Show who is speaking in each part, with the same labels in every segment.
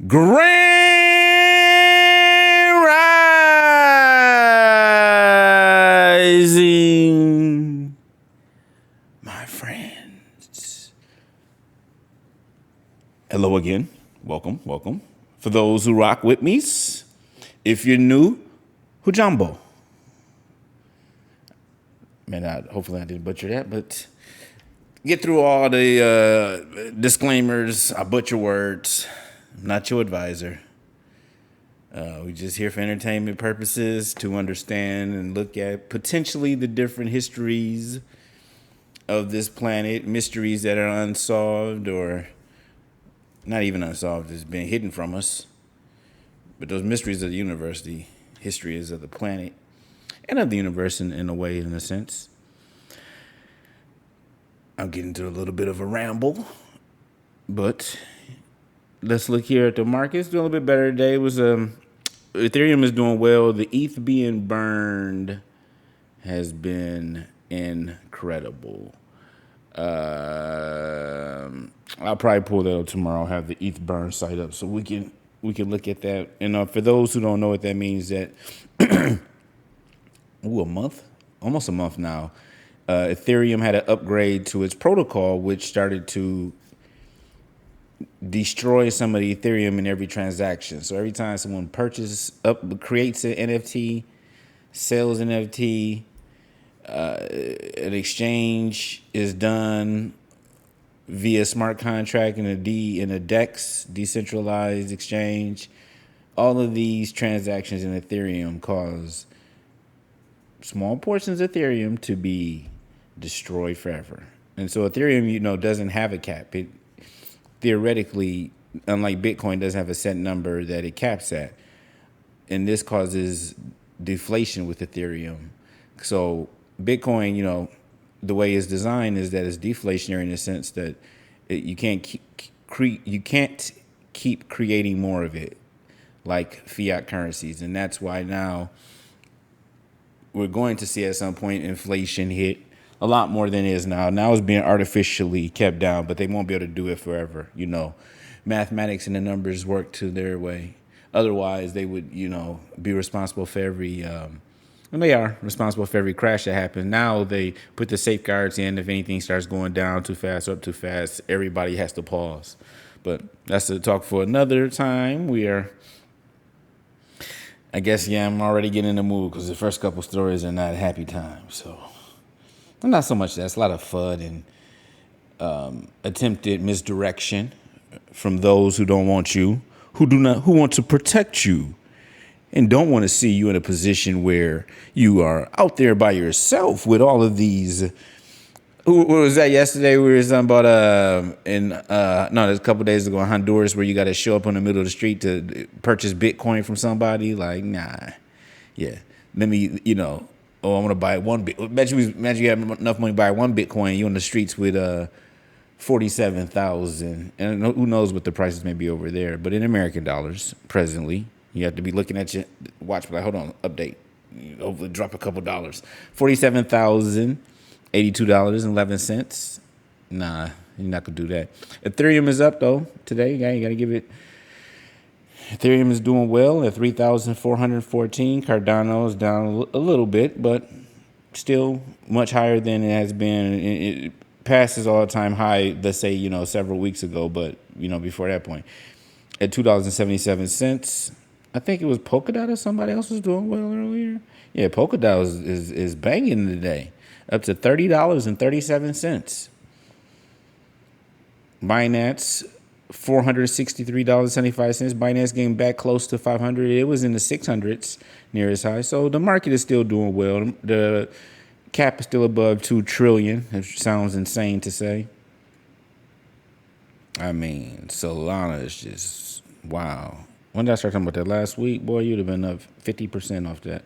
Speaker 1: Grand Rising, my friends. Hello again. Welcome, welcome. For those who rock with me, if you're new, Hujambo. Man, hopefully I didn't butcher that, but get through all the disclaimers. I butcher words. I'm not your advisor. We just here for entertainment purposes to understand and look at potentially the different histories of this planet, mysteries that are unsolved or not even unsolved, it's been hidden from us. But those mysteries of the universe, the histories of the planet and of the universe in a way, in a sense. I'll get into a little bit of a ramble, but let's look here at the markets. Doing a little bit better today. It was Ethereum is doing well. The ETH being burned has been incredible. I'll probably pull that up tomorrow. I'll have the ETH burn site up so we can look at that. And for those who don't know what that means, that a month, almost a month now. Ethereum had an upgrade to its protocol, which started to destroy some of the Ethereum in every transaction. So every time someone creates an NFT, sells an NFT, an exchange is done via smart contract in a DEX, decentralized exchange. All of these transactions in Ethereum cause small portions of Ethereum to be destroyed forever. And so Ethereum, doesn't have a cap. It theoretically, unlike Bitcoin, doesn't have a set number that it caps at. And this causes deflation with Ethereum. So Bitcoin, the way it's designed is that it's deflationary in the sense that you can't keep creating more of it like fiat currencies. And that's why now we're going to see at some point inflation hit a lot more than it is now. Now it's being artificially kept down, but they won't be able to do it forever. Mathematics and the numbers work to their way. Otherwise, they would, be responsible for every, and they are responsible for every crash that happens. Now they put the safeguards in. If anything starts going down too fast or up too fast, everybody has to pause. But that's a talk for another time. I'm already getting in the mood because the first couple stories are not happy times. So, not so much that. It's a lot of FUD and attempted misdirection from those who don't want you, who want to protect you and don't want to see you in a position where you are out there by yourself with all of these. What was that yesterday? We were talking about there's a couple days ago in Honduras where you got to show up in the middle of the street to purchase Bitcoin from somebody. Like, nah, yeah. Let me, I'm gonna buy one bit. Imagine you have enough money to buy one Bitcoin. You're on the streets with 47,000, and who knows what the prices may be over there. But in American dollars, presently, you have to be looking at your watch. Like, hold on, update. Hopefully, drop a couple dollars. $47,082.11. Nah, you're not gonna do that. Ethereum is up though today. You gotta give it. Ethereum is doing well at 3,414. Cardano is down a little bit, but still much higher than it has been. It passes all-time high, let's say, several weeks ago, but, before that point. At $2.77. I think it was Polkadot or somebody else was doing well earlier. Yeah, Polkadot is banging today. Up to $30.37. Binance, $463.75. Binance getting back close to 500. It was in the 600s near its high. So the market is still doing well. The cap is still above 2 trillion. It sounds insane to say. I mean, Solana is just wow. When did I start talking about that? Last week? Boy, you'd have been up 50% off that.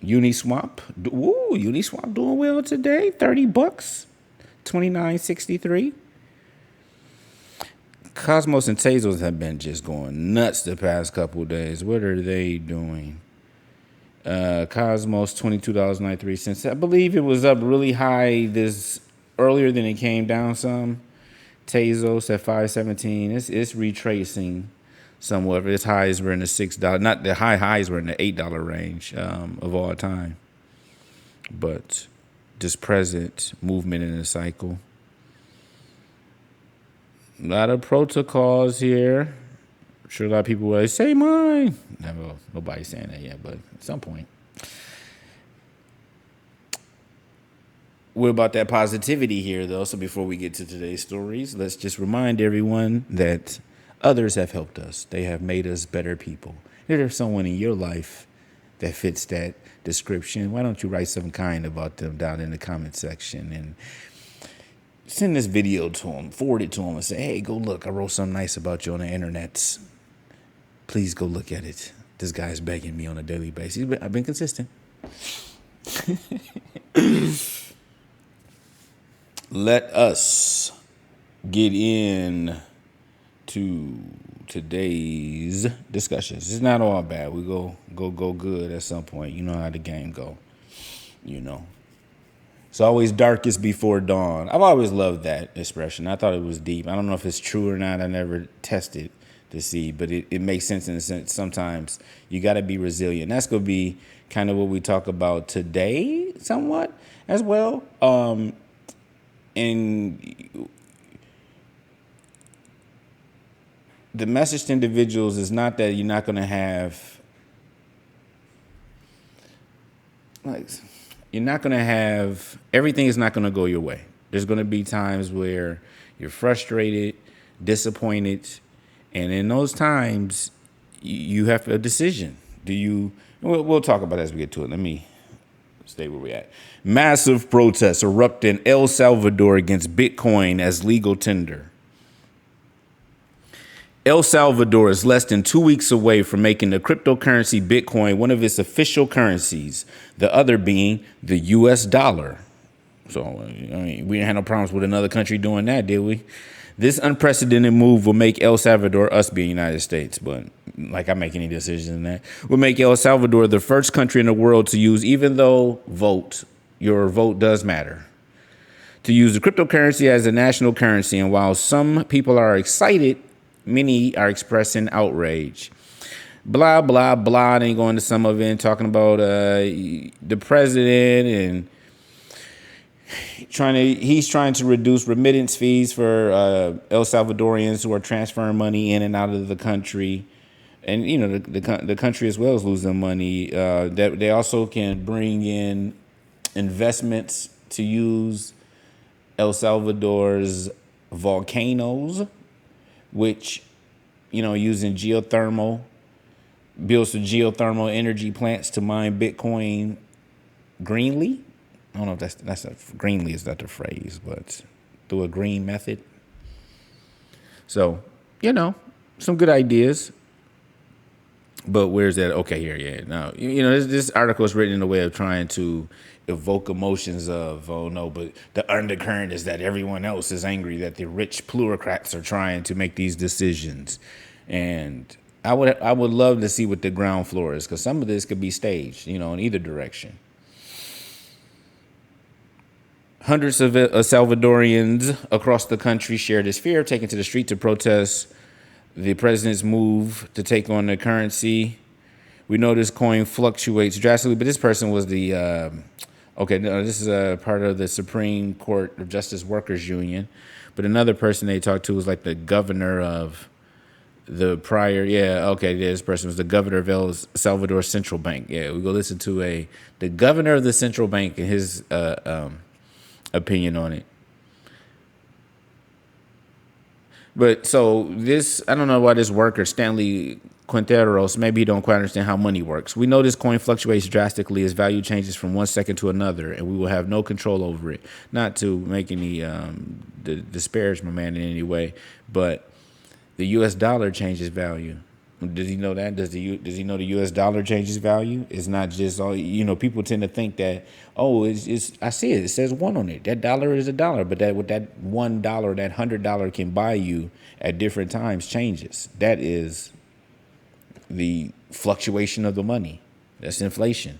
Speaker 1: Uniswap. Uniswap doing well today. $30. $29.63. Cosmos and Tezos have been just going nuts the past couple of days. What are they doing? Cosmos, $22.93. I believe it was up really high this earlier than it came down some. Tezos at 517. It's retracing somewhat. Its highs were in the $6. Not the highs were in the $8 range of all time. But this present movement in the cycle. A lot of protocols here. I'm sure a lot of people will say mine. No, nobody's saying that yet, but at some point. What about that positivity here, though? So before we get to today's stories, let's just remind everyone that others have helped us. They have made us better people. If there's someone in your life that fits that description, why don't you write something kind about them down in the comment section and send this video to them, forward it to them, and say, hey, go look. I wrote something nice about you on the internet. Please go look at it. This guy's begging me on a daily basis. I've been consistent. Let us get in to today's discussions. It's not all bad. We go good at some point. You know how the game go. You know. It's always darkest before dawn. I've always loved that expression. I thought it was deep. I don't know if it's true or not. I never tested to see, but it makes sense in the sense sometimes you got to be resilient. That's going to be kind of what we talk about today somewhat as well. And the message to individuals is not that you're not going to have, everything is not going to go your way. There's going to be times where you're frustrated, disappointed, and in those times, you have a decision. We'll talk about it as we get to it. Let me stay where we're at. Massive protests erupt in El Salvador against Bitcoin as legal tender. El Salvador is less than 2 weeks away from making the cryptocurrency Bitcoin one of its official currencies, the other being the U.S. dollar. So, I mean, we didn't have no problems with another country doing that, did we? This unprecedented move will make El Salvador, us being United States, but like I make any decision in that, will make El Salvador the first country in the world to use, even though your vote does matter, to use the cryptocurrency as a national currency. And while some people are excited, many are expressing outrage. Blah, blah, blah. Then going to some of it talking about the president and he's trying to reduce remittance fees for El Salvadorians who are transferring money in and out of the country. And, you know, the country as well is losing money. That they also can bring in investments to use El Salvador's volcanoes, which, you know, using build some geothermal energy plants to mine Bitcoin greenly. I don't know if that's greenly is not the phrase, but through a green method. So, you know, some good ideas. But where's that? Okay, here, yeah. Now, you know, this article is written in a way of trying to evoke emotions of, oh no, but the undercurrent is that everyone else is angry that the rich plutocrats are trying to make these decisions. And I would love to see what the ground floor is, because some of this could be staged, you know, in either direction. Hundreds of Salvadorians across the country shared this fear, taking to the street to protest the president's move to take on the currency. We know this coin fluctuates drastically, but this person was this is a part of the Supreme Court of Justice Workers Union. But another person they talked to was like the governor of the this person was the governor of El Salvador Central Bank. Yeah, we go listen to the governor of the central bank and his opinion on it. But so this, I don't know why this worker, Stanley Quinteros, maybe he don't quite understand how money works. We know this coin fluctuates drastically as value changes from one second to another, and we will have no control over it. Not to make any disparage my man in any way, but the U.S. dollar changes value. Does he know that? Does he know the U.S. dollar changes value? It's not just all, you know, people tend to think that, oh, it's I see it. It says one on it. That dollar is a dollar, but that what that $1, that $100 can buy you at different times changes. That is the fluctuation of the money. That's inflation.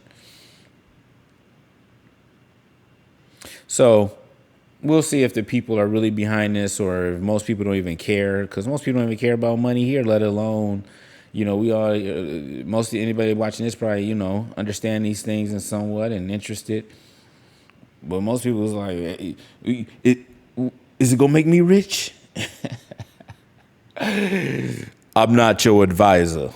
Speaker 1: So we'll see if the people are really behind this or if most people don't even care, because most people don't even care about money here, let alone, we all, mostly anybody watching this probably, understand these things and somewhat and interested. But most people was like, is it gonna make me rich? I'm not your advisor.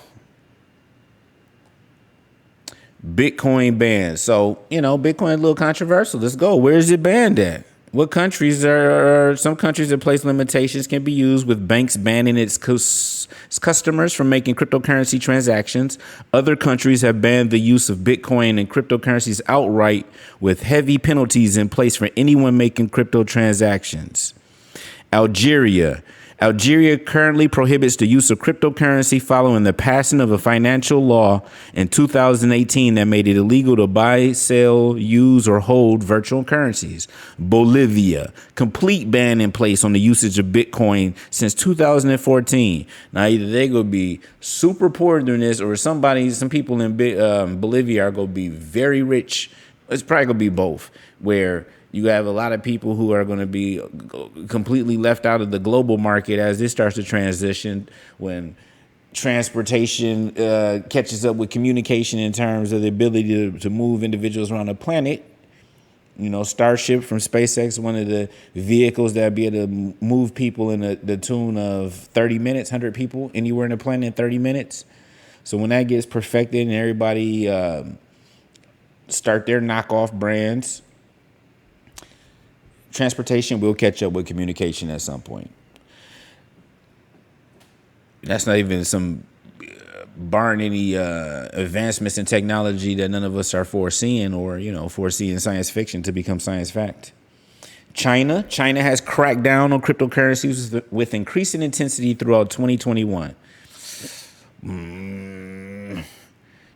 Speaker 1: Bitcoin banned. So, Bitcoin a little controversial. Let's go. Where is it banned at? What countries are some countries that place limitations can be used with banks banning its customers from making cryptocurrency transactions. Other countries have banned the use of Bitcoin and cryptocurrencies outright with heavy penalties in place for anyone making crypto transactions. Algeria. Algeria currently prohibits the use of cryptocurrency following the passing of a financial law in 2018 that made it illegal to buy, sell, use, or hold virtual currencies. Bolivia, complete ban in place on the usage of Bitcoin since 2014. Now, either they going to be super poor during this, or some people in Bolivia are going to be very rich. It's probably going to be both, where you have a lot of people who are going to be completely left out of the global market as this starts to transition, when transportation catches up with communication in terms of the ability to move individuals around the planet. Starship from SpaceX, one of the vehicles that be able to move people in the tune of 30 minutes, 100 people anywhere in the planet in 30 minutes. So when that gets perfected and everybody start their knockoff brands, transportation will catch up with communication at some point. That's not even some barring any advancements in technology that none of us are foreseeing or, foreseeing science fiction to become science fact. China has cracked down on cryptocurrencies with increasing intensity throughout 2021.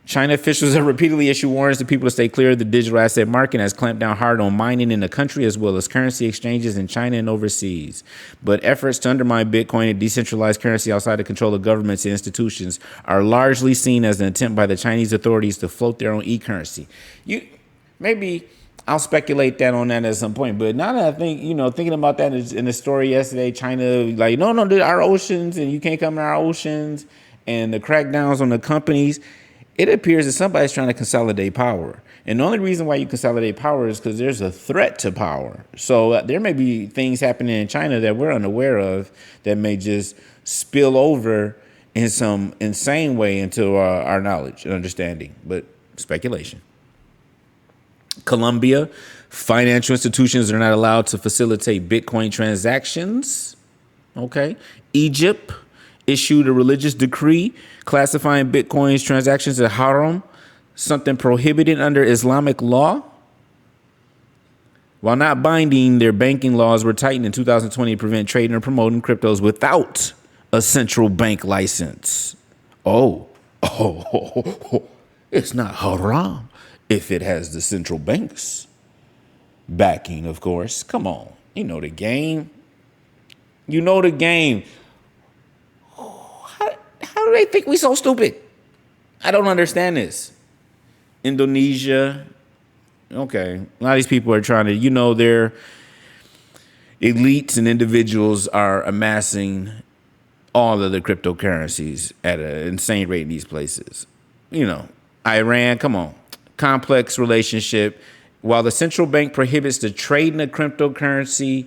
Speaker 1: China officials have repeatedly issued warnings to people to stay clear of the digital asset market and has clamped down hard on mining in the country as well as currency exchanges in China and overseas. But efforts to undermine Bitcoin and decentralized currency outside the control of governments and institutions are largely seen as an attempt by the Chinese authorities to float their own e-currency. Maybe I'll speculate that on that at some point. But now that I think, thinking about that in the story yesterday, China, like, no, our oceans and you can't come in our oceans, and the crackdowns on the companies, it appears that somebody's trying to consolidate power. And the only reason why you consolidate power is because there's a threat to power. So there may be things happening in China that we're unaware of that may just spill over in some insane way into our knowledge and understanding. But speculation. Colombia, financial institutions are not allowed to facilitate Bitcoin transactions. Okay. Egypt issued a religious decree classifying Bitcoin's transactions as haram, something prohibited under Islamic law. While not binding, their banking laws were tightened in 2020 to prevent trading or promoting cryptos without a central bank license. Oh, it's not haram if it has the central bank's backing, of course. Come on, you know the game. How do they think we so stupid? I don't understand this. Indonesia. Okay. A lot of these people are trying to, their elites and individuals are amassing all of the cryptocurrencies at an insane rate in these places. Iran, come on. Complex relationship. While the central bank prohibits the trading of cryptocurrency,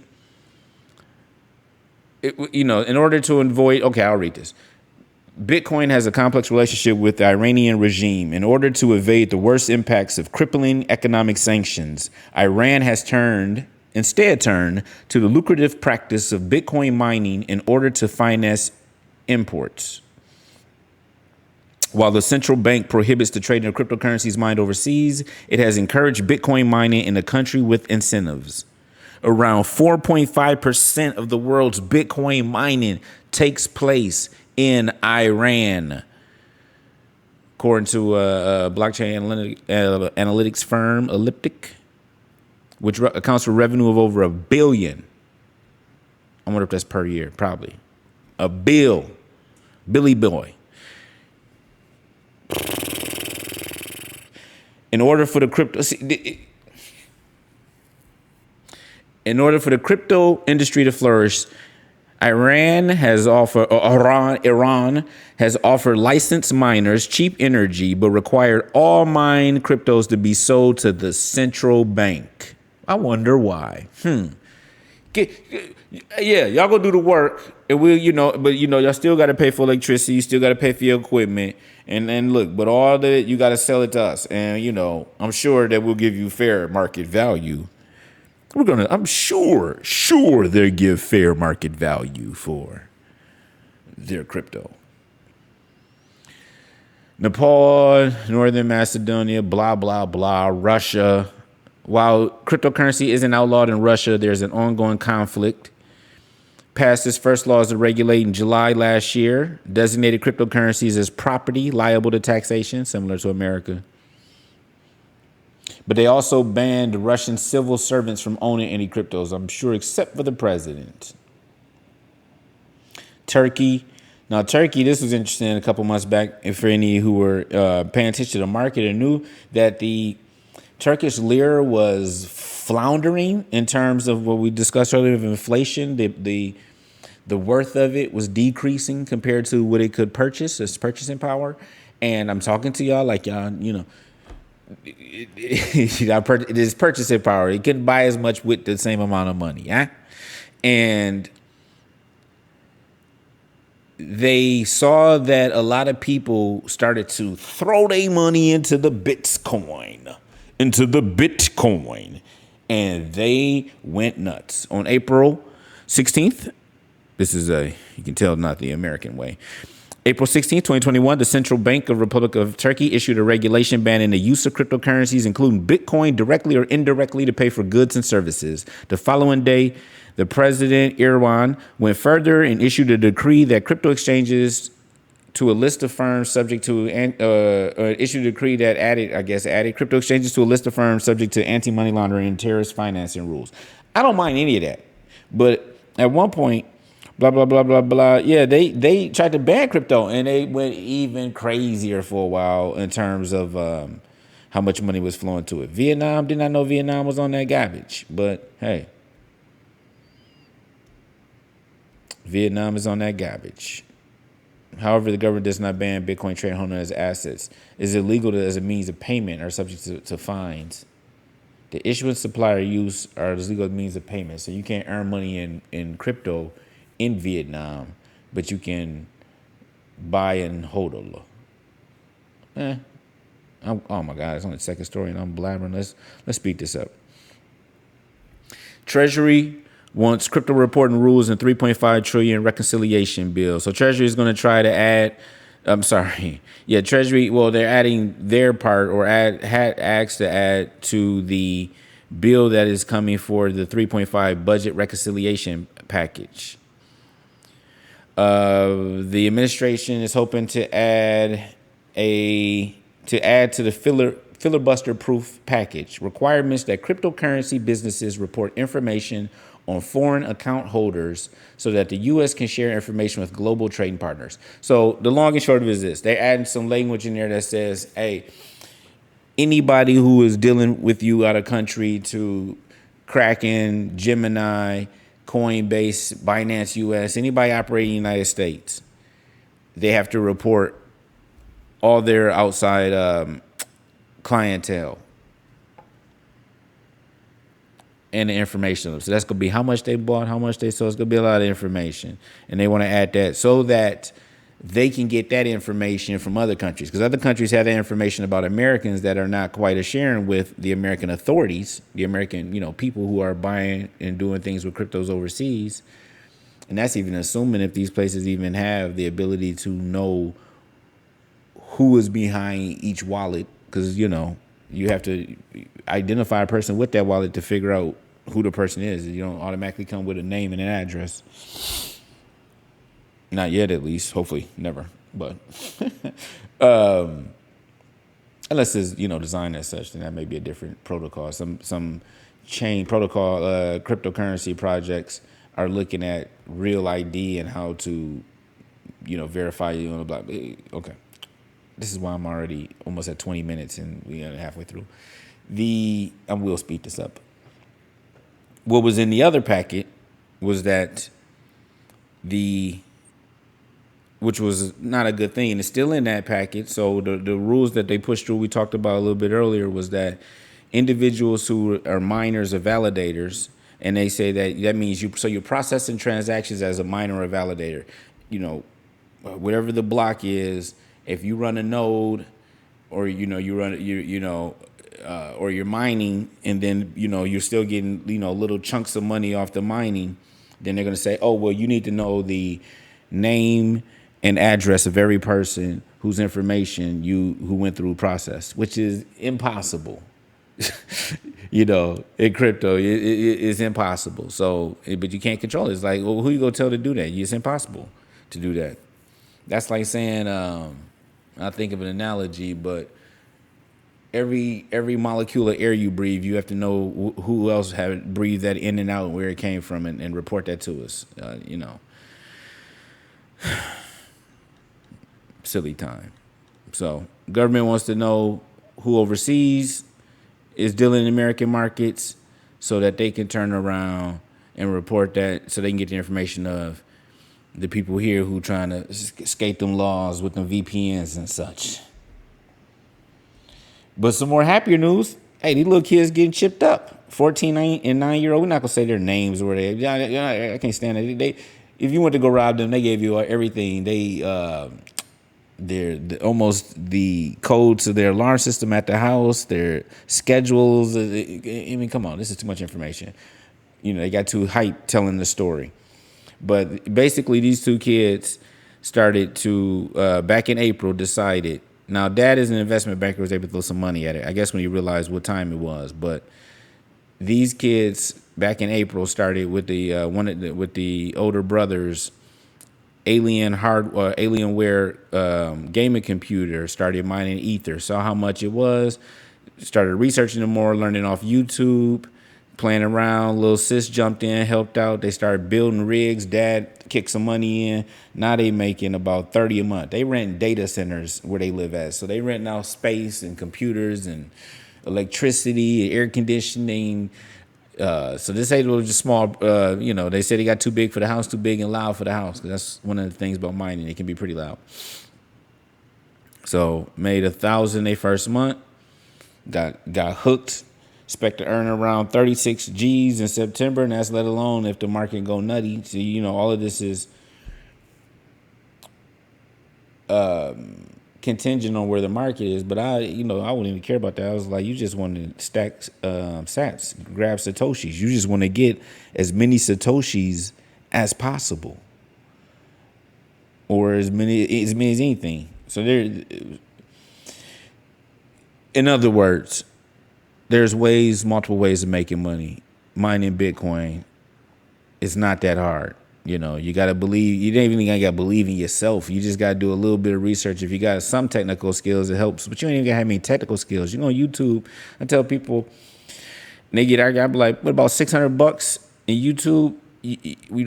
Speaker 1: in order to avoid, okay, I'll read this. Bitcoin has a complex relationship with the Iranian regime. In order to evade the worst impacts of crippling economic sanctions, Iran has instead turned to the lucrative practice of Bitcoin mining in order to finance imports. While the central bank prohibits the trading of cryptocurrencies mined overseas, it has encouraged Bitcoin mining in the country with incentives. Around 4.5% of the world's Bitcoin mining takes place in Iran, according to a blockchain analytics firm, Elliptic, which accounts for revenue of over $1 billion. I wonder if that's per year, probably. Billy Boy. In order for the crypto, In order for the crypto industry to flourish, Iran has offered licensed miners cheap energy, but required all mined cryptos to be sold to the central bank. I wonder why. Yeah, y'all go do the work, and but y'all still got to pay for electricity, you still got to pay for your equipment, and look, but all that you got to sell it to us, and I'm sure that we'll give you fair market value. I'm sure they'll give fair market value for their crypto. Nepal, Northern Macedonia, blah, blah, blah, Russia. While cryptocurrency isn't outlawed in Russia, there's an ongoing conflict. Passed its first laws to regulate in July last year, designated cryptocurrencies as property liable to taxation, similar to America. But they also banned Russian civil servants from owning any cryptos, I'm sure, except for the president. Turkey. Now, Turkey, this was interesting a couple months back. And for any who were paying attention to the market and knew that the Turkish lira was floundering in terms of what we discussed earlier of inflation. The worth of it was decreasing compared to what it could purchase, its purchasing power. And I'm talking to y'all like y'all, it is purchasing power. It couldn't buy as much with the same amount of money. Yeah? And they saw that a lot of people started to throw their money into the Bitcoin, and they went nuts. On April 16th, this is you can tell, not the American way. April 16th, 2021, the Central Bank of Republic of Turkey issued a regulation banning the use of cryptocurrencies, including Bitcoin, directly or indirectly to pay for goods and services. The following day, the president, Erdogan, went further and issued a decree that crypto exchanges to a list of firms subject to, issued a decree that added crypto exchanges to a list of firms subject to anti-money laundering and terrorist financing rules. I don't mind any of that. But at one point, blah, blah, blah, blah, blah. Yeah, they tried to ban crypto, and they went even crazier for a while in terms of how much money was flowing to it. Vietnam, did not know Vietnam was on that garbage. But, hey. Vietnam is on that garbage. However, the government does not ban Bitcoin trade holding as assets. Is illegal as a means of payment or subject to fines. The issuance, supply, or use are legal means of payment. So you can't earn money in crypto in Vietnam, but you can buy and hodl. Oh my God, it's on the second story and I'm blabbering. Let's speed this up. Treasury wants crypto reporting rules and 3.5 trillion reconciliation bill. So Treasury is going to try to add, Treasury, well, they're adding their part or had asked to add to the bill that is coming for the 3.5 budget reconciliation package. The administration is hoping to add to the filibuster-proof package requirements that cryptocurrency businesses report information on foreign account holders so that the U.S. can share information with global trading partners. So the long and short of it is this. They're adding some language in there that says, hey, anybody who is dealing with you out of country to Kraken, Gemini, Coinbase, Binance US, anybody operating in the United States, they have to report all their outside clientele and the information. So that's going to be how much they bought, how much they sold. It's going to be a lot of information. And they want to add that so that they can get that information from other countries. Because other countries have that information about Americans that are not quite as sharing with the American authorities, the American, people who are buying and doing things with cryptos overseas. And that's even assuming if these places even have the ability to know who is behind each wallet. Because, you have to identify a person with that wallet to figure out who the person is. You don't automatically come with a name and an address. Not yet, at least. Hopefully, never. But unless it's designed as such, then that may be a different protocol. Some chain protocol cryptocurrency projects are looking at real ID and how to verify you on the block. Okay. This is why I'm already almost at 20 minutes and we are halfway through. I will speed this up. what was in the other packet was that the which was not a good thing, and it's still in that packet. So the rules that they pushed through, we talked about a little bit earlier, was that individuals who are miners or validators, and they say that means you're processing transactions as a miner or validator. You know, whatever the block is, if you run a node, or or you're mining, and then you're still getting little chunks of money off the mining, then they're gonna say, oh well, you need to know the name and address of every person whose information who went through process, which is impossible. In crypto, it's impossible. So, but you can't control it. It's like, well, who you gonna tell to do that? It's impossible to do that. That's like saying, I think of an analogy, but every molecule of air you breathe, you have to know who else have breathed that in and out and where it came from, and report that to us. Silly time. So government wants to know who overseas is dealing in American markets, so that they can turn around and report that, so they can get the information of the people here who trying to escape them laws with them VPNs and such. But some more happier news. Hey, these little kids getting chipped up. 14 and 9-year-old. We're not gonna say their names or I can't stand it. If you went to go rob them, they gave you everything. They're almost the codes to their alarm system at the house, their schedules. I mean, come on, this is too much information. They got too hyped telling the story. But basically, these two kids started to, back in April, decided. Now, dad is an investment banker, was able to throw some money at it, I guess, when he realized what time it was. But these kids, back in April, started with with the older brothers' Alienware gaming computer, started mining Ether, saw how much it was, started researching it more, learning off YouTube, playing around. Little sis jumped in, helped out. They started building rigs. Dad kicked some money in. Now they making about $30 a month. They rent data centers where they live at. So they rent out space and computers and electricity, air conditioning. So this ain't just small, they said it got too big for the house, too big and loud for the house. Cause that's one of the things about mining. It can be pretty loud. So made $1,000 their first month, got hooked, expect to earn around 36 G's in September. And that's let alone if the market go nutty. So, all of this is, contingent on where the market is, but I wouldn't even care about that. I was like, you just want to stack sats, grab satoshis. You just want to get as many satoshis as possible, or as many as anything. So in other words, there's multiple ways of making money. Mining Bitcoin is not that hard. You got to believe. You don't even got to believe in yourself. You just got to do a little bit of research. If you got some technical skills, it helps. But you ain't even got to have any technical skills. You go on YouTube. I tell people, and they get argued. I be like, what about $600 in YouTube?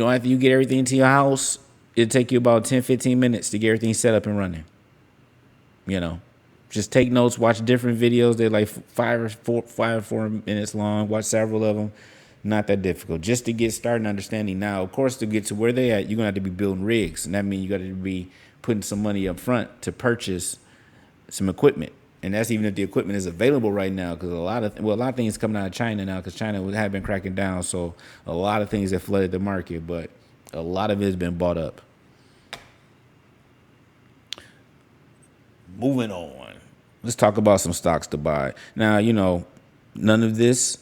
Speaker 1: After you get everything into your house, it'll take you about 10, 15 minutes to get everything set up and running. Just take notes, watch different videos. They're like 5 or 4 minutes long. Watch several of them. Not that difficult. Just to get started understanding. Now, of course, to get to where they at, you're going to have to be building rigs. And that means you got to be putting some money up front to purchase some equipment. And that's even if the equipment is available right now, because a lot of things coming out of China now, because China have been cracking down. So a lot of things have flooded the market, but a lot of it has been bought up. Moving on. Let's talk about some stocks to buy. Now, none of this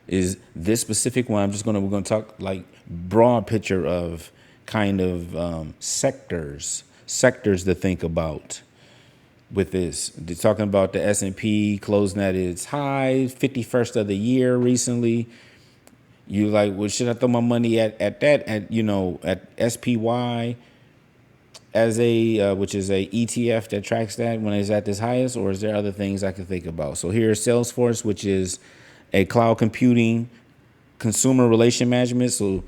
Speaker 1: is this specific one. We're going to talk like broad picture of kind of sectors to think about with this. They're talking about the S&P closing at its high, 51st of the year recently. You like, well, should I throw my money at SPY as which is a ETF that tracks that when it's at this highest, or is there other things I can think about? So here's Salesforce, which is a cloud computing consumer relation management. So,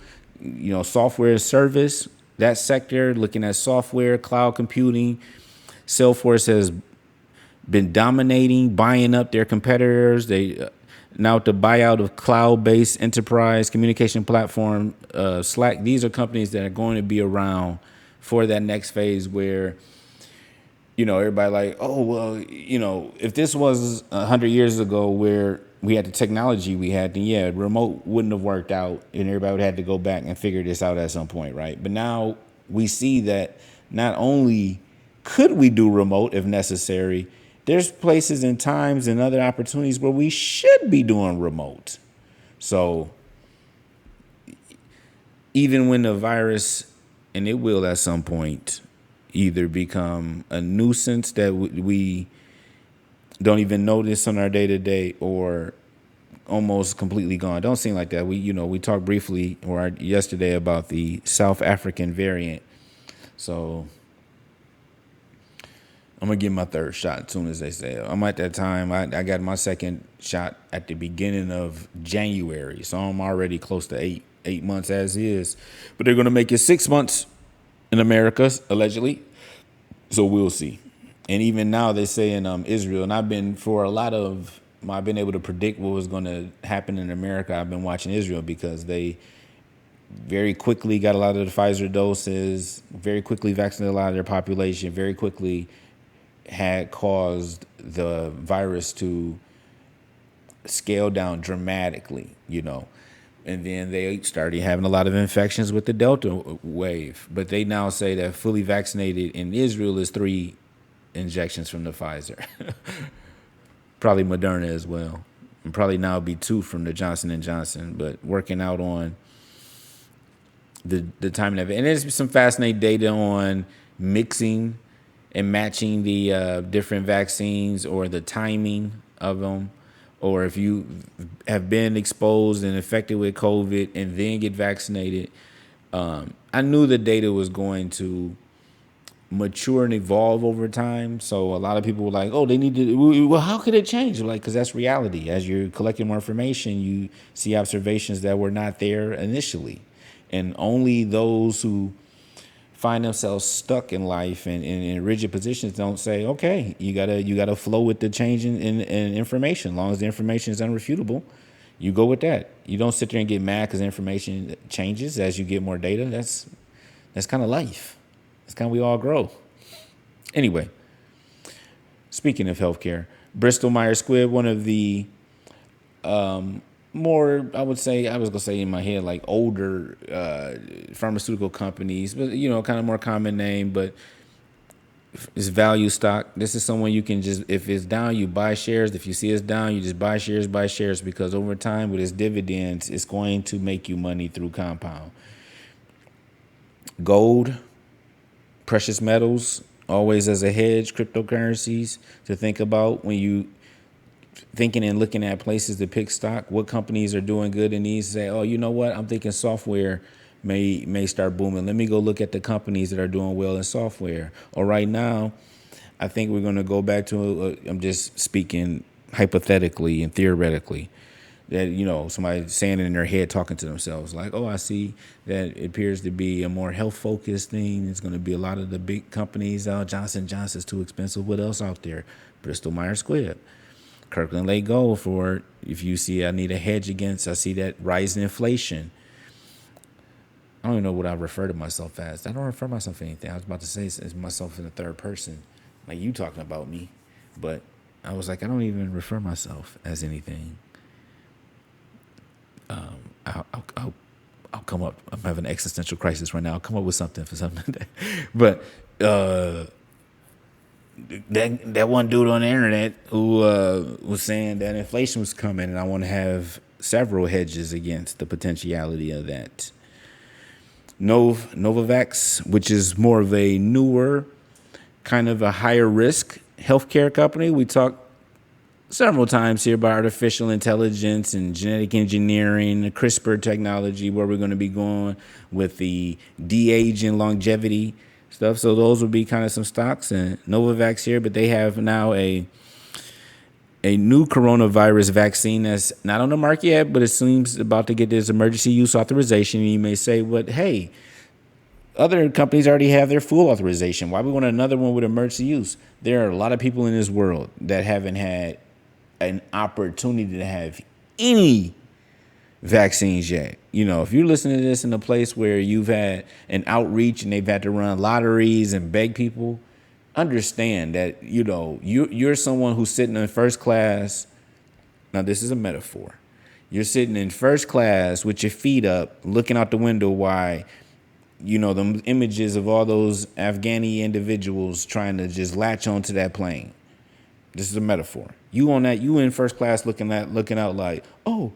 Speaker 1: software as service, that sector, looking at software, cloud computing. Salesforce has been dominating, buying up their competitors. Now, with the buyout of cloud-based enterprise communication platform Slack, these are companies that are going to be around for that next phase where, everybody like, oh, well, if this was 100 years ago where we had the technology we had, then yeah, remote wouldn't have worked out and everybody would have to go back and figure this out at some point, right? But now we see that not only could we do remote if necessary, there's places and times and other opportunities where we should be doing remote. So even when the virus, and it will at some point, either become a nuisance that we don't even notice on our day to day, or almost completely gone. Don't seem like that. We talked briefly yesterday about the South African variant. So I'm gonna get my third shot as soon as they say it. I'm at that time. I got my second shot at the beginning of January, so I'm already close to eight months as is. But they're gonna make it 6 months in America allegedly. So we'll see. And even now they say in Israel, and I've been able to predict what was going to happen in America. I've been watching Israel because they very quickly got a lot of the Pfizer doses, very quickly vaccinated a lot of their population, very quickly had caused the virus to scale down dramatically, And then they started having a lot of infections with the Delta wave. But they now say that fully vaccinated in Israel is 3 injections from the Pfizer. Probably Moderna as well. And probably now be 2 from the Johnson & Johnson. But working out on the timing of it. And there's some fascinating data on mixing and matching the different vaccines or the timing of them. Or if you have been exposed and infected with COVID and then get vaccinated, I knew the data was going to mature and evolve over time. So a lot of people were like, oh, they need to, well, how could it change? Like, because that's reality. As you're collecting more information, you see observations that were not there initially. And only those who find themselves stuck in life and in rigid positions don't say, okay, you gotta flow with the change in information. As long as the information is unrefutable, you go with that. You don't sit there and get mad because information changes as you get more data. That's kind of life. That's kind of we all grow. Anyway, speaking of healthcare, Bristol Myers Squibb, one of the more, I was going to say in my head, like older pharmaceutical companies, but, kind of more common name, but it's value stock. This is someone you can just, if it's down, you buy shares. If you see it's down, you just buy shares, because over time with its dividends, it's going to make you money through compound. Gold, precious metals, always as a hedge, cryptocurrencies to think about when you thinking and looking at places to pick stock, what companies are doing good in these. Say, oh, you know what? I'm thinking software may start booming. Let me go look at the companies that are doing well in software. Or right now, I think we're going to go back to, I'm just speaking hypothetically and theoretically, that, somebody saying it in their head, talking to themselves like, oh, I see that it appears to be a more health focused thing. It's going to be a lot of the big companies. Johnson & Johnson's too expensive. What else out there? Bristol Myers Squibb. Kirkland Lake Gold for, if you see, I need a hedge against, I see that rising inflation. I don't even know what I refer to myself as. I don't refer myself to anything. I was about to say it's myself in the third person, like you talking about me. But I was like, I don't even refer myself as anything. I'll come up. I'm having an existential crisis right now. I'll come up with something for something. But that one dude on the internet who was saying that inflation was coming, and I want to have several hedges against the potentiality of that. Novavax, which is more of a newer, kind of a higher risk healthcare company. We talked several times here about artificial intelligence and genetic engineering, the CRISPR technology, where we're going to be going with the de-aging longevity stuff. So those would be kind of some stocks. And Novavax here, but they have now a new coronavirus vaccine that's not on the market yet, but it seems about to get this emergency use authorization. And you may say, but hey, other companies already have their full authorization. Why we want another one with emergency use? There are a lot of people in this world that haven't had an opportunity to have any vaccines yet. You know, if you're listening to this in a place where you've had an outreach and they've had to run lotteries and beg people, understand that, you know, you're someone who's sitting in first class. Now, this is a metaphor. You're sitting in first class with your feet up, looking out the window while, you know, the images of all those Afghani individuals trying to just latch onto that plane. This is a metaphor. You on that, you in first class looking out like, oh,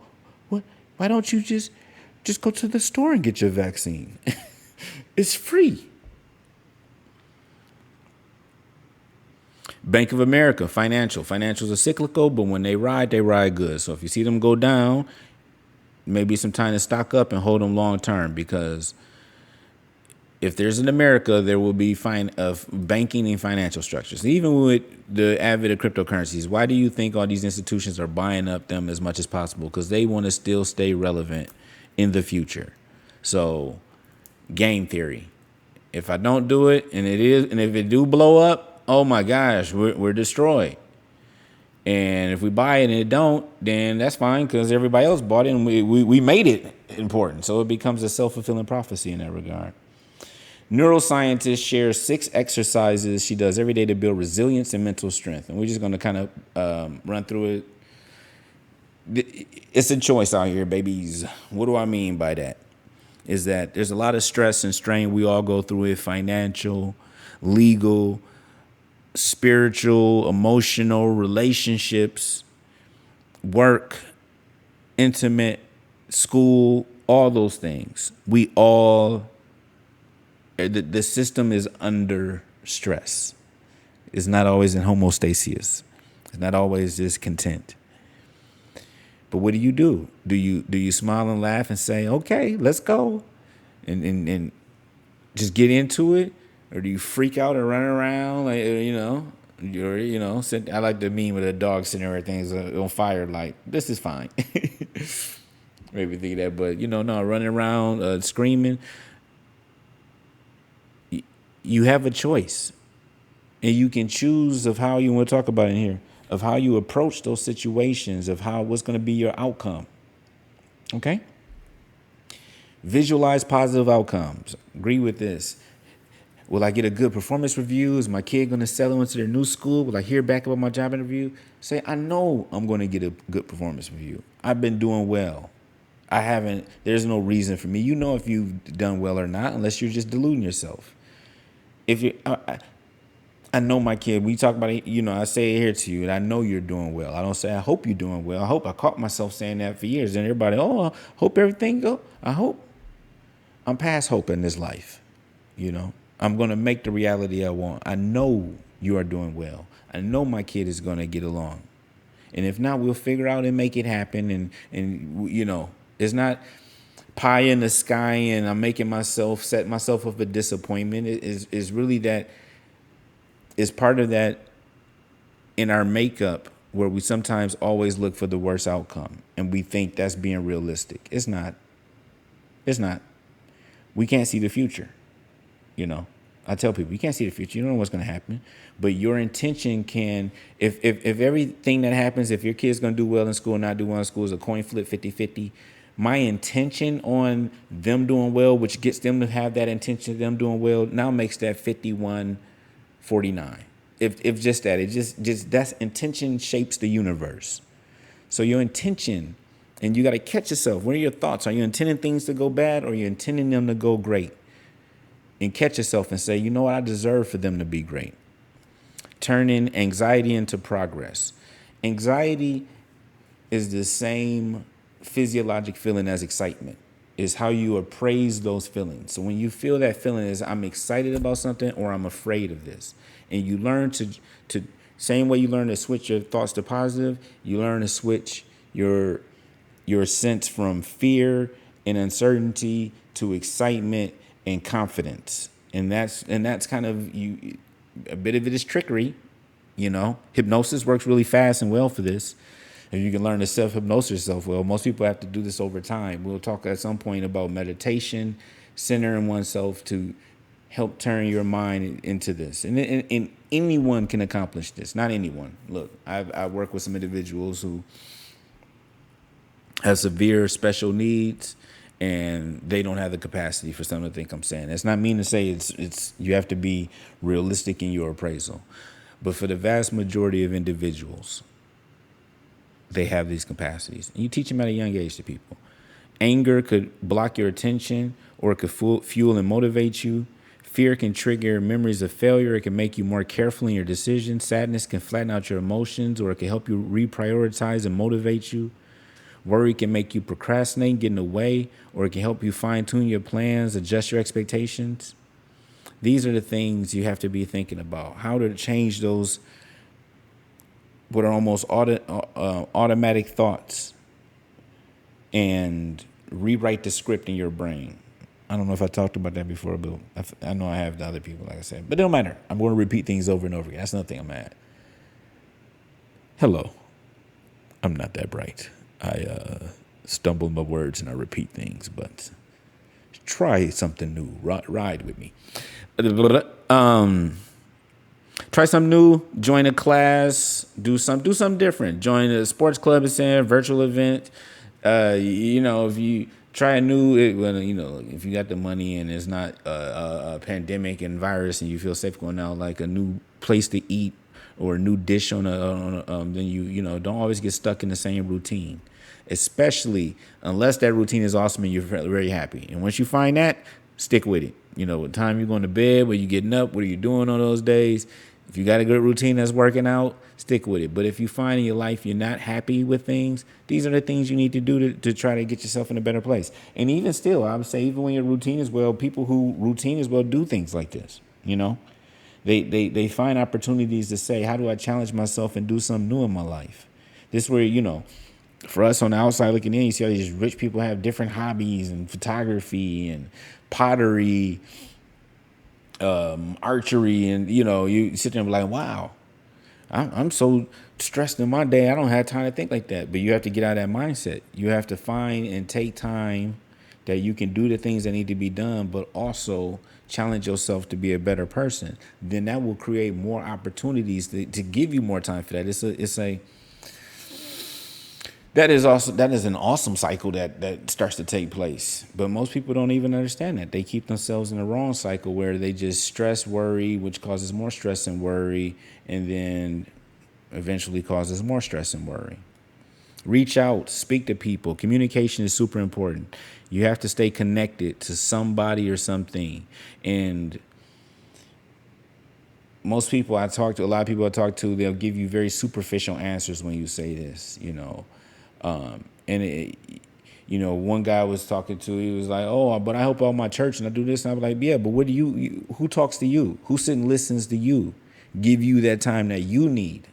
Speaker 1: what? Why don't you just go to the store and get your vaccine? It's free. Bank of America, financials are cyclical, but when they ride good. So if you see them go down, maybe some time to stock up and hold them long term, because if there's an America, there will be banking and financial structures. Even with the advent of cryptocurrencies, why do you think all these institutions are buying up them as much as possible? Because they want to still stay relevant in the future. So, game theory. If I don't do it, and if it do blow up, oh my gosh, we're destroyed. And if we buy it and it don't, then that's fine, because everybody else bought it and we made it important. So it becomes a self-fulfilling prophecy in that regard. Neuroscientist shares 6 exercises she does every day to build resilience and mental strength. And we're just going to kind of run through it. It's a choice out here, babies. What do I mean by that? Is that there's a lot of stress and strain we all go through it: financial, legal, spiritual, emotional, relationships, work, intimate, school, all those things. The system is under stress. It's not always in homeostasis. It's not always just content. But what do? Do you smile and laugh and say, okay, let's go, and just get into it? Or do you freak out and run around like, I like the meme with a dog sitting there, everything's on fire, like, this is fine. Maybe think that, but no, running around screaming. You have a choice, and you can choose of how you want to talk about it in here, of how you approach those situations, of what's going to be your outcome. Okay? Visualize positive outcomes. Agree with this. Will I get a good performance review? Is my kid going to settle into their new school? Will I hear back about my job interview? Say, I know I'm going to get a good performance review. I've been doing well. There's no reason for me. If you've done well or not, unless you're just deluding yourself. I know my kid. We talk about it. I say it here to you, and I know you're doing well. I don't say I hope you're doing well. I caught myself saying that for years, and everybody, I hope everything go. I hope. I'm past hope in this life. I'm gonna make the reality I want. I know you are doing well. I know my kid is gonna get along, and if not, we'll figure out and make it happen. And it's not pie in the sky, and I'm set myself up for disappointment. It is really that is part of that in our makeup, where we sometimes always look for the worst outcome, and we think that's being realistic. It's not. We can't see the future. I tell people, you can't see the future. You don't know what's going to happen, but your intention can, if everything that happens, if your kid's going to do well in school, not do well in school, is a coin flip 50-50, my intention on them doing well, which gets them to have that intention of them doing well, now makes that 51-49. If just that, it just that's intention shapes the universe. So your intention, and you got to catch yourself. What are your thoughts? Are you intending things to go bad, or are you intending them to go great? And catch yourself and say, you know what? I deserve for them to be great. Turning anxiety into progress. Anxiety is the same physiologic feeling as excitement. Is how you appraise those feelings. So when you feel that feeling is, I'm excited about something, or I'm afraid of this. And you learn to same way you learn to switch your thoughts to positive, you learn to switch your sense from fear and uncertainty to excitement and confidence. And that's kind of a bit of it is trickery. Hypnosis works really fast and well for this. If you can learn to self-hypnose yourself well, most people have to do this over time. We'll talk at some point about meditation, centering oneself to help turn your mind into this. And anyone can accomplish this. Not anyone. Look, I work with some individuals who have severe special needs, and they don't have the capacity for some of the things I'm saying. That's not mean to say it's you have to be realistic in your appraisal, but for the vast majority of individuals, they have these capacities. And you teach them at a young age to people. Anger could block your attention, or it could fuel and motivate you. Fear can trigger memories of failure. It can make you more careful in your decisions. Sadness can flatten out your emotions, or it can help you reprioritize and motivate you. Worry can make you procrastinate, get in the way, or it can help you fine tune your plans, adjust your expectations. These are the things you have to be thinking about. How to change those, what are almost automatic thoughts, and rewrite the script in your brain. I don't know if I talked about that before, but I know I have to other people, like I said. But it don't matter. I'm going to repeat things over and over again. That's another thing I'm at. Hello. I'm not that bright. I stumble my words and I repeat things, but try something new. Ride with me. Try something new. Join a class. Do something different. Join a sports club, virtual event. If you try a new, if you got the money and it's not a pandemic and virus and you feel safe going out, like a new place to eat or a new dish then don't always get stuck in the same routine, especially unless that routine is awesome and you're very happy. And once you find that, stick with it. What time you're going to bed, what you getting up, what are you doing on those days? If you got a good routine that's working out, stick with it. But if you find in your life you're not happy with things, these are the things you need to do to try to get yourself in a better place. And even still, I would say, even when your routine is well, people who routine is well do things like this. They find opportunities to say, how do I challenge myself and do something new in my life? This is where, for us on the outside looking in, you see all these rich people have different hobbies and photography and pottery, archery, and you sit there and be like, wow, I'm so stressed in my day, I don't have time to think like that. But you have to get out of that mindset. You have to find and take time that you can do the things that need to be done, but also challenge yourself to be a better person. Then that will create more opportunities to give you more time for that. That is an awesome cycle that starts to take place. But most people don't even understand that. They keep themselves in the wrong cycle where they just stress, worry, which causes more stress and worry, and then eventually causes more stress and worry. Reach out, speak to people. Communication is super important. You have to stay connected to somebody or something. And a lot of people I talk to, they'll give you very superficial answers when you say this, one guy I was talking to, he was like, oh, but I help out my church and I do this. And I was like, yeah, but what do who talks to you? Who sits and listens to you? Give you that time that you need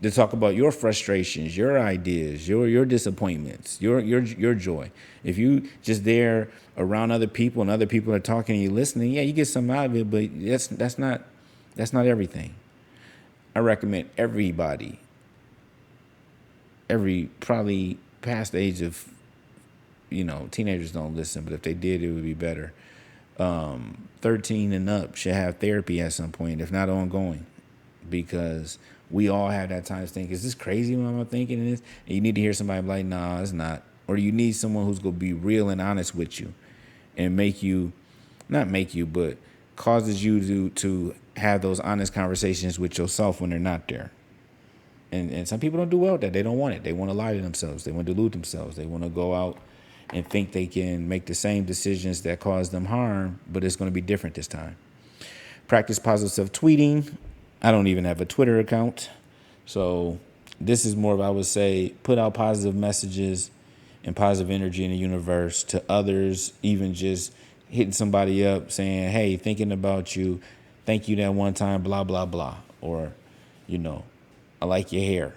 Speaker 1: to talk about your frustrations, your ideas, your disappointments, your joy. If you just there around other people and other people are talking and you listening, yeah, you get something out of it, but that's not everything. I recommend everybody, probably past the age of, teenagers don't listen, but if they did, it would be better. 13 and up should have therapy at some point, if not ongoing, because we all have that time to think, is this crazy what I'm thinking in this? And you need to hear somebody be like, nah, it's not. Or you need someone who's going to be real and honest with you and but causes you to have those honest conversations with yourself when they're not there. And some people don't do well with that. They don't want it. They want to lie to themselves. They want to delude themselves. They want to go out and think they can make the same decisions that cause them harm, but it's going to be different this time. Practice positive self-tweeting. I don't even have a Twitter account. So this is more of, I would say, put out positive messages and positive energy in the universe to others, even just hitting somebody up saying, hey, thinking about you. Thank you that one time, blah, blah, blah. Or, I like your hair.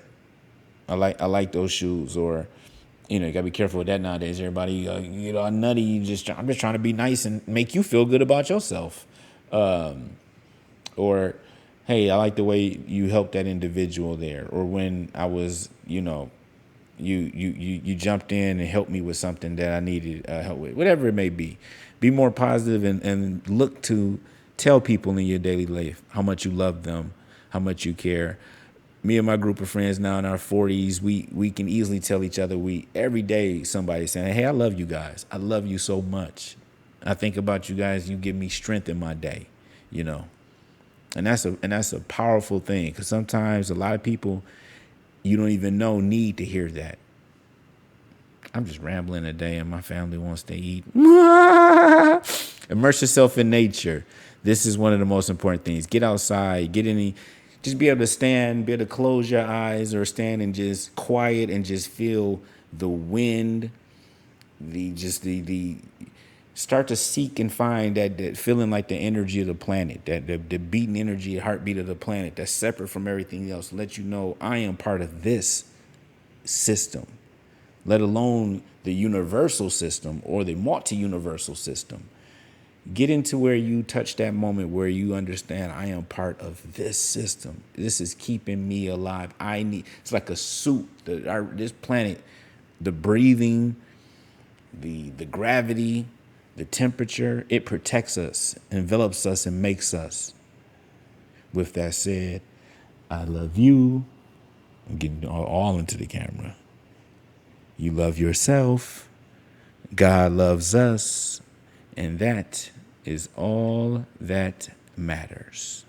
Speaker 1: I like those shoes. Or, you gotta be careful with that nowadays. Everybody, nutty. I'm just trying to be nice and make you feel good about yourself. Or, hey, I like the way you helped that individual there. Or when I was, you jumped in and helped me with something that I needed help with. Whatever it may be. Be more positive and look to tell people in your daily life how much you love them, how much you care. Me and my group of friends now in our 40s, we can easily tell each other, every day somebody's saying, hey, I love you guys. I love you so much. I think about you guys. You give me strength in my day, you know. And that's a powerful thing, because sometimes a lot of people you don't even know need to hear that. I'm just rambling today, and my family wants to eat. Immerse yourself in nature. This is one of the most important things. Get outside, just be able to stand, be able to close your eyes or stand and just quiet and just feel the wind, the start to seek and find that feeling like the energy of the planet, that the beating energy, heartbeat of the planet that's separate from everything else. Let you know I am part of this system, let alone the universal system or the multi-universal system. Get into where you touch that moment where you understand I am part of this system. This is keeping me alive. It's like a suit. This planet, the breathing, the gravity, the temperature, it protects us, envelops us, and makes us. With that said, I love you. I'm getting all into the camera. You love yourself. God loves us. And that is all that matters.